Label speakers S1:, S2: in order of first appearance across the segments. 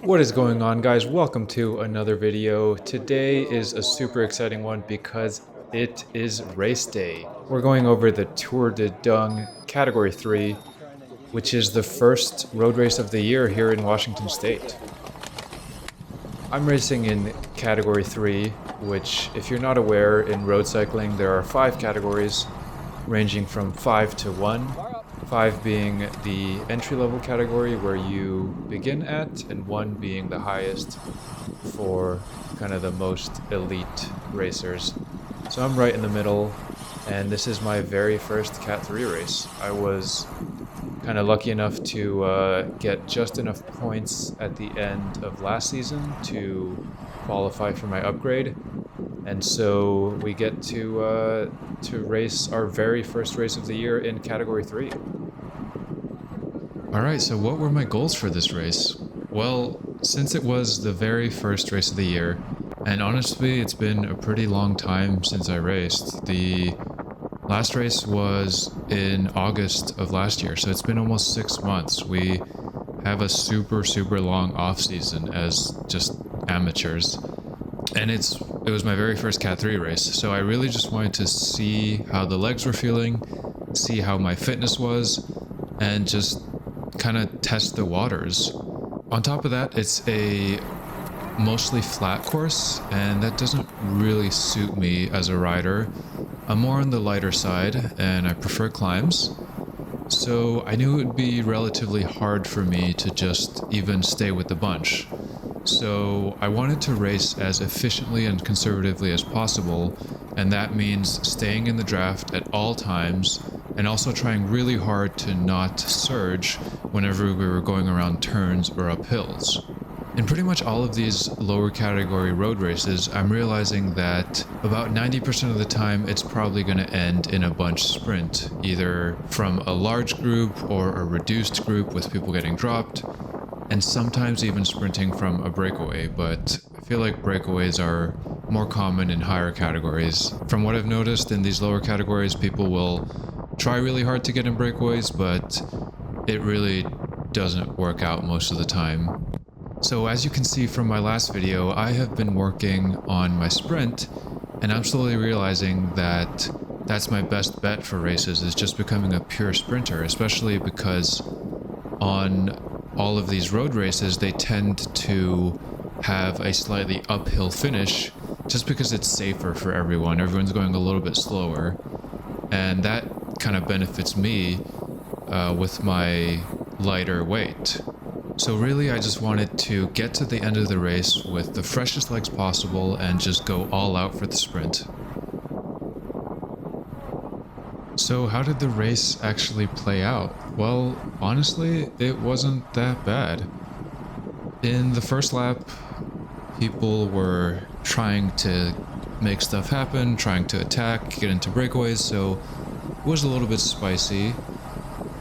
S1: What is going on, guys? Welcome to another video. Today is a super exciting one because it is race day. We're going over the Tour de Dung Category 3, which is the first road race of the year here in Washington State. I'm racing in Category 3, which, if you're not aware, in road cycling there are 5 categories, ranging from 5 to 1. 5 being the entry-level category where you begin at, and 1 being the highest for kind of the most elite racers. So I'm right in the middle, and this is my very first Cat 3 race. I was kind of lucky enough to get just enough points at the end of last season to qualify for my upgrade. And so we get to race our very first race of the year in Category 3.
S2: Alright, so what were my goals for this race? Well, since it was the very first race of the year, and honestly it's been a pretty long time since I raced. The last race was in August of last year, so it's been almost 6 months. We have a super long off season as just amateurs. And it was my very first Cat 3 race, so I really just wanted to see how the legs were feeling, see how my fitness was, and just kind of test the waters. On top of that, it's a mostly flat course, and that doesn't really suit me as a rider. I'm more on the lighter side, and I prefer climbs. So I knew it would be relatively hard for me to just even stay with the bunch. So I wanted to race as efficiently and conservatively as possible, and that means staying in the draft at all times and also trying really hard to not surge whenever we were going around turns or up hills. In pretty much all of these lower category road races, I'm realizing that about 90% of the time it's probably going to end in a bunch sprint, either from a large group or a reduced group with people getting dropped, and sometimes even sprinting from a breakaway, but I feel like breakaways are more common in higher categories. From what I've noticed in these lower categories, people will try really hard to get in breakaways, but it really doesn't work out most of the time. So as you can see from my last video, I have been working on my sprint, and I'm slowly realizing that that's my best bet for races, is just becoming a pure sprinter, especially because on all of these road races, they tend to have a slightly uphill finish just because it's safer for everyone. Everyone's going a little bit slower, and that kind of benefits me with my lighter weight. So really, I just wanted to get to the end of the race with the freshest legs possible and just go all out for the sprint. So how did the race actually play out? Well, honestly, it wasn't that bad. In the first lap, people were trying to make stuff happen, trying to attack, get into breakaways, so it was a little bit spicy.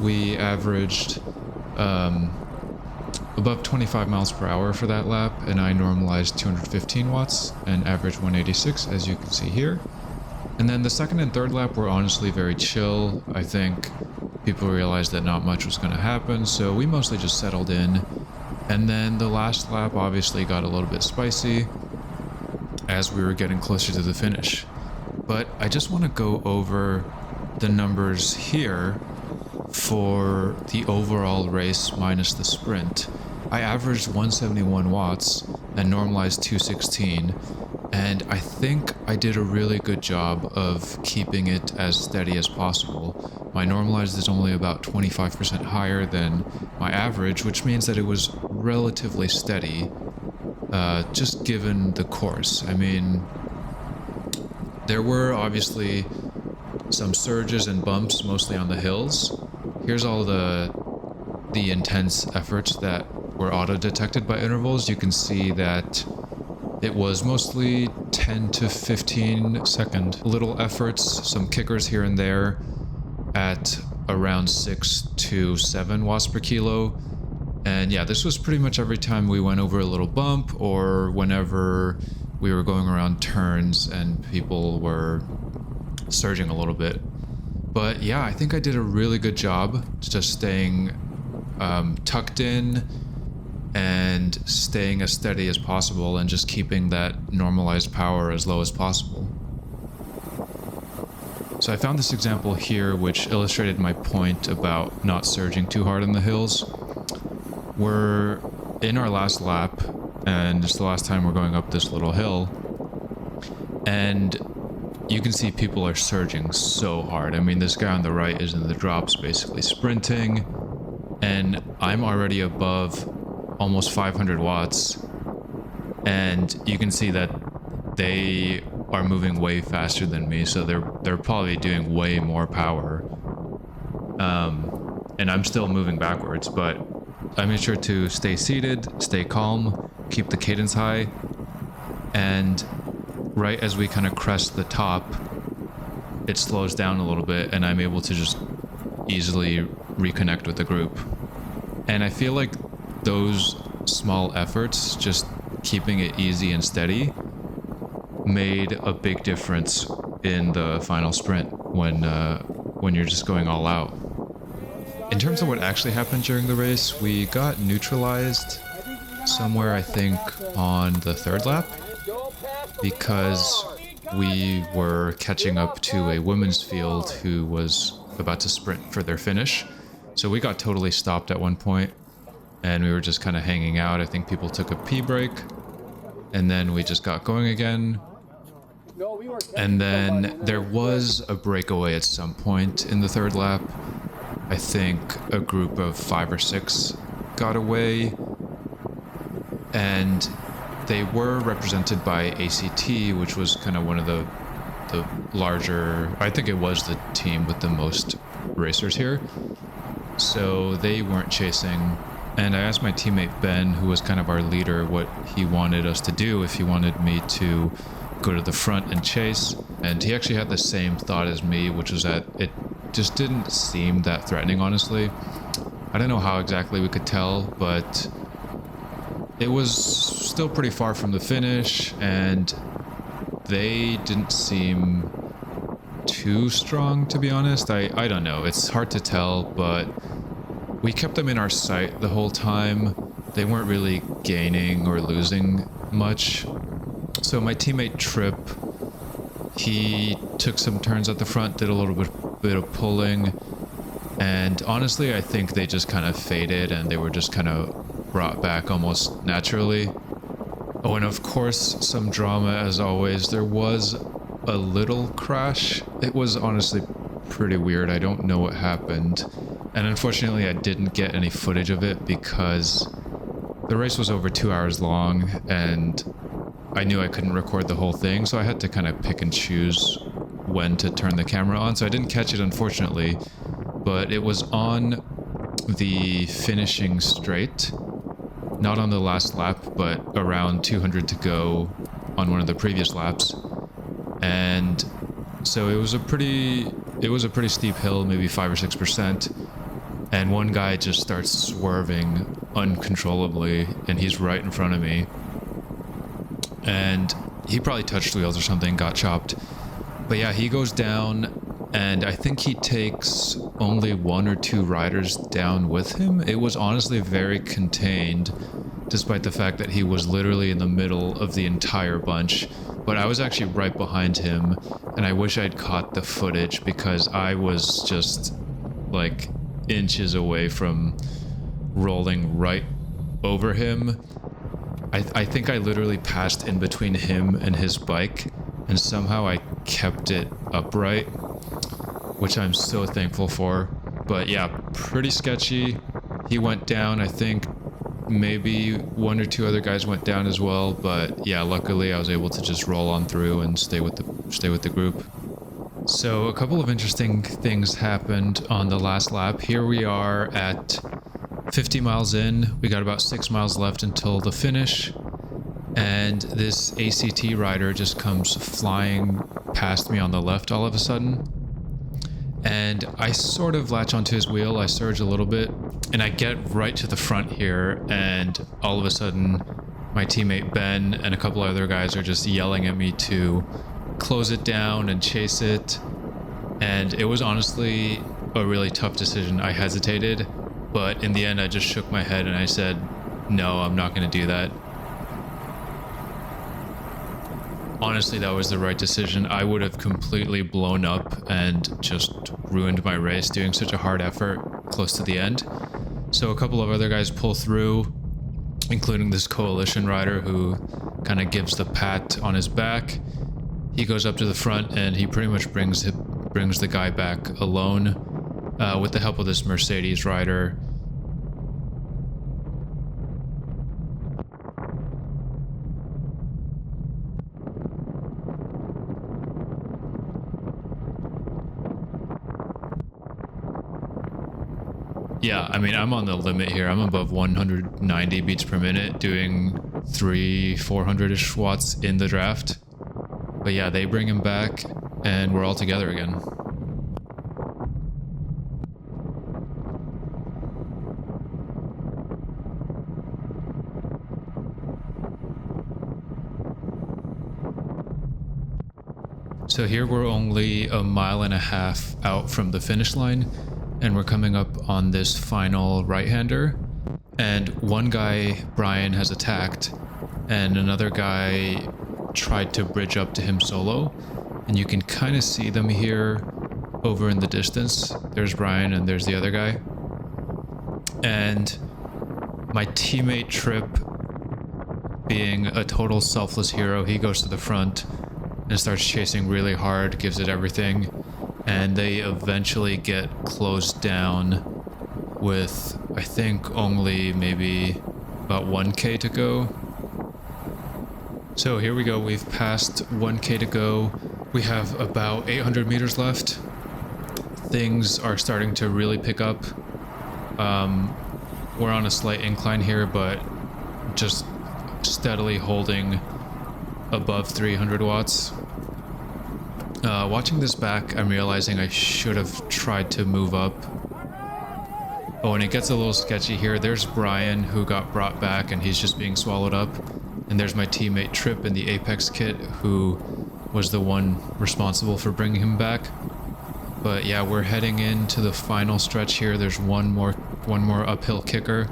S2: We averaged above 25 miles per hour for that lap, and I normalized 215 watts and averaged 186, as you can see here. And then the second and third lap were honestly very chill. I think people realized that not much was going to happen, so we mostly just settled in. And then the last lap obviously got a little bit spicy as we were getting closer to the finish. But I just want to go over the numbers here for the overall race minus the sprint. I averaged 171 watts and normalized 216. And I think I did a really good job of keeping it as steady as possible. My normalized is only about 25% higher than my average, which means that it was relatively steady, just given the course. I mean, there were obviously some surges and bumps, mostly on the hills. Here's all the intense efforts that were auto-detected by intervals. You can see that it was mostly 10 to 15 second little efforts, some kickers here and there at around 6 to 7 watts per kilo. And yeah, this was pretty much every time we went over a little bump or whenever we were going around turns and people were surging a little bit. But yeah, I think I did a really good job just staying tucked in, and staying as steady as possible and just keeping that normalized power as low as possible. So I found this example here which illustrated my point about not surging too hard in the hills. We're in our last lap, and it's the last time we're going up this little hill, and you can see people are surging so hard. I mean, this guy on the right is in the drops basically sprinting, and I'm already above almost 500 watts, and you can see that they are moving way faster than me, so they're probably doing way more power, and I'm still moving backwards. But I made sure to stay seated, stay calm, keep the cadence high, and right as we kind of crest the top, it slows down a little bit, and I'm able to just easily reconnect with the group. And I feel like those small efforts, just keeping it easy and steady, made a big difference in the final sprint when you're just going all out. In terms of what actually happened during the race, we got neutralized somewhere, I think, on the third lap, because we were catching up to a women's field who was about to sprint for their finish. So we got totally stopped at one point, and we were just kind of hanging out. I think people took a pee break, and then we just got going again. And then there was a breakaway at some point in the third lap. I think a group of 5 or 6 got away, and they were represented by ACT, which was kind of one of the larger, I think it was the team with the most racers here. So they weren't chasing, and I asked my teammate Ben, who was kind of our leader, what he wanted us to do, if he wanted me to go to the front and chase. And he actually had the same thought as me, which was that it just didn't seem that threatening, honestly. I don't know how exactly we could tell, but it was still pretty far from the finish, and they didn't seem too strong, to be honest. I don't know, it's hard to tell, but we kept them in our sight the whole time. They weren't really gaining or losing much. So my teammate Trip, he took some turns at the front, did a little bit of pulling, and honestly I think they just kind of faded and they were just kind of brought back almost naturally. Oh, and of course some drama as always. There was a little crash. It was honestly pretty weird. I don't know what happened, and unfortunately I didn't get any footage of it because the race was over 2 hours long and I knew I couldn't record the whole thing, so I had to kind of pick and choose when to turn the camera on. So I didn't catch it, unfortunately, but it was on the finishing straight, not on the last lap, but around 200 to go on one of the previous laps. And so it was a pretty steep hill, maybe 5 or 6%. And one guy just starts swerving uncontrollably, and he's right in front of me. And he probably touched wheels or something, got chopped. But yeah, he goes down, and I think he takes only 1 or 2 riders down with him. It was honestly very contained, despite the fact that he was literally in the middle of the entire bunch. But I was actually right behind him, and I wish I'd caught the footage because I was just like inches away from rolling right over him. I think I literally passed in between him and his bike, and somehow I kept it upright, which I'm so thankful for. But yeah, pretty sketchy. He went down. I think maybe 1 or 2 other guys went down as well, but yeah, luckily I was able to just roll on through and stay with the group. So a couple of interesting things happened on the last lap. Here we are at 50 miles in. We got about 6 miles left until the finish, and this ACT rider just comes flying past me on the left all of a sudden, and I sort of latch onto his wheel. I surge a little bit, and I get right to the front here, and all of a sudden my teammate Ben and a couple other guys are just yelling at me to close it down and chase it. And it was honestly a really tough decision. I hesitated, but in the end I just shook my head and I said, no, I'm not going to do that. Honestly, that was the right decision. I would have completely blown up and just ruined my race doing such a hard effort close to the end. So a couple of other guys pull through, including this coalition rider who kind of gives the pat on his back. He goes up to the front and he pretty much brings the guy back alone with the help of this Mercedes rider. Yeah, I mean, I'm on the limit here. I'm above 190 beats per minute, doing 400-ish watts in the draft. But yeah, they bring him back, and we're all together again. So here we're only a mile and a half out from the finish line, and we're coming up on this final right-hander. And one guy, Brian, has attacked, and another guy tried to bridge up to him solo. And you can kind of see them here over in the distance. There's Brian and there's the other guy. And my teammate Trip, being a total selfless hero, he goes to the front and starts chasing really hard, gives it everything, and they eventually get closed down with, I think, only maybe about 1k to go. So here we go, we've passed 1k to go. We have about 800 meters left. Things are starting to really pick up. We're on a slight incline here, but just steadily holding above 300 watts. Watching this back, I'm realizing I should have tried to move up. Oh, and it gets a little sketchy here. There's Brian, who got brought back, and he's just being swallowed up. And there's my teammate Trip in the Apex kit, who was the one responsible for bringing him back. But yeah, we're heading into the final stretch here. There's one more uphill kicker.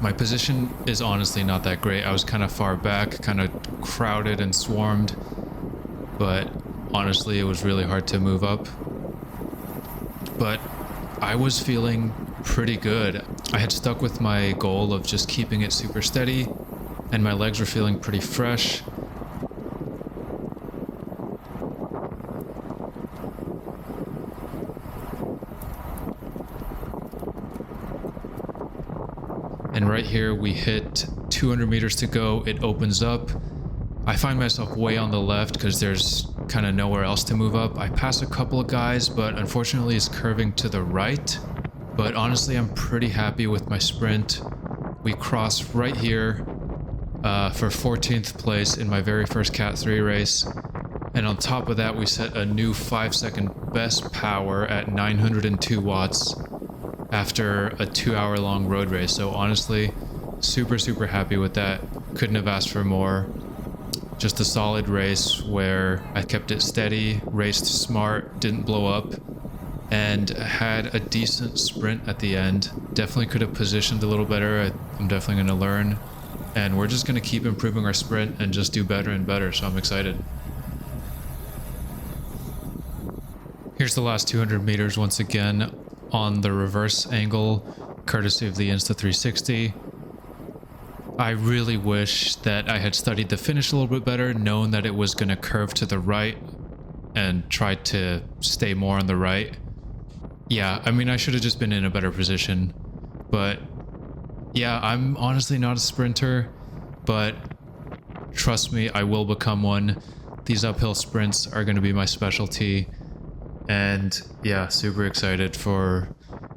S2: My position is honestly not that great. I was kind of far back, kind of crowded and swarmed. But honestly, it was really hard to move up. But I was feeling pretty good. I had stuck with my goal of just keeping it super steady, and my legs were feeling pretty fresh. And right here we hit 200 meters to go. It opens up. I find myself way on the left because there's kind of nowhere else to move up. I pass a couple of guys, but unfortunately it's curving to the right. But honestly, I'm pretty happy with my sprint. We cross right here for 14th place in my very first Cat 3 race. And on top of that, we set a new 5-second best power at 902 watts after a 2-hour-long road race. So honestly, super happy with that. Couldn't have asked for more. Just a solid race where I kept it steady, raced smart, didn't blow up, and had a decent sprint at the end. Definitely could have positioned a little better. I'm definitely going to learn. And we're just going to keep improving our sprint and just do better and better, so I'm excited. Here's the last 200 meters once again on the reverse angle, courtesy of the Insta360. I really wish that I had studied the finish a little bit better, known that it was going to curve to the right, and tried to stay more on the right. Yeah, I mean, I should have just been in a better position. But yeah, I'm honestly not a sprinter, but trust me, I will become one. These uphill sprints are going to be my specialty. And yeah, super excited for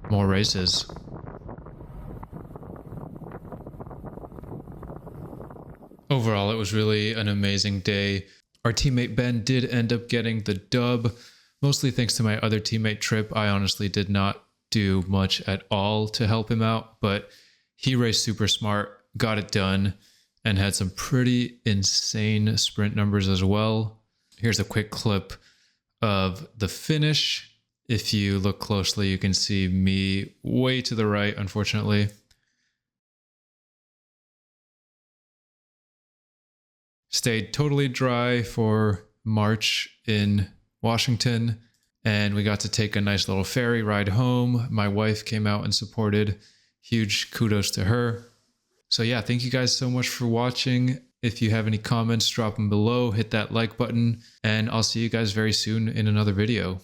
S2: more races. Overall, it was really an amazing day. Our teammate Ben did end up getting the dub, mostly thanks to my other teammate Trip. I honestly did not do much at all to help him out, but he raced super smart, got it done, and had some pretty insane sprint numbers as well. Here's a quick clip of the finish. If you look closely, you can see me way to the right, unfortunately. Stayed totally dry for March in Washington, and we got to take a nice little ferry ride home. My wife came out and supported. Huge kudos to her. So yeah, thank you guys so much for watching. If you have any comments, drop them below, hit that like button, and I'll see you guys very soon in another video.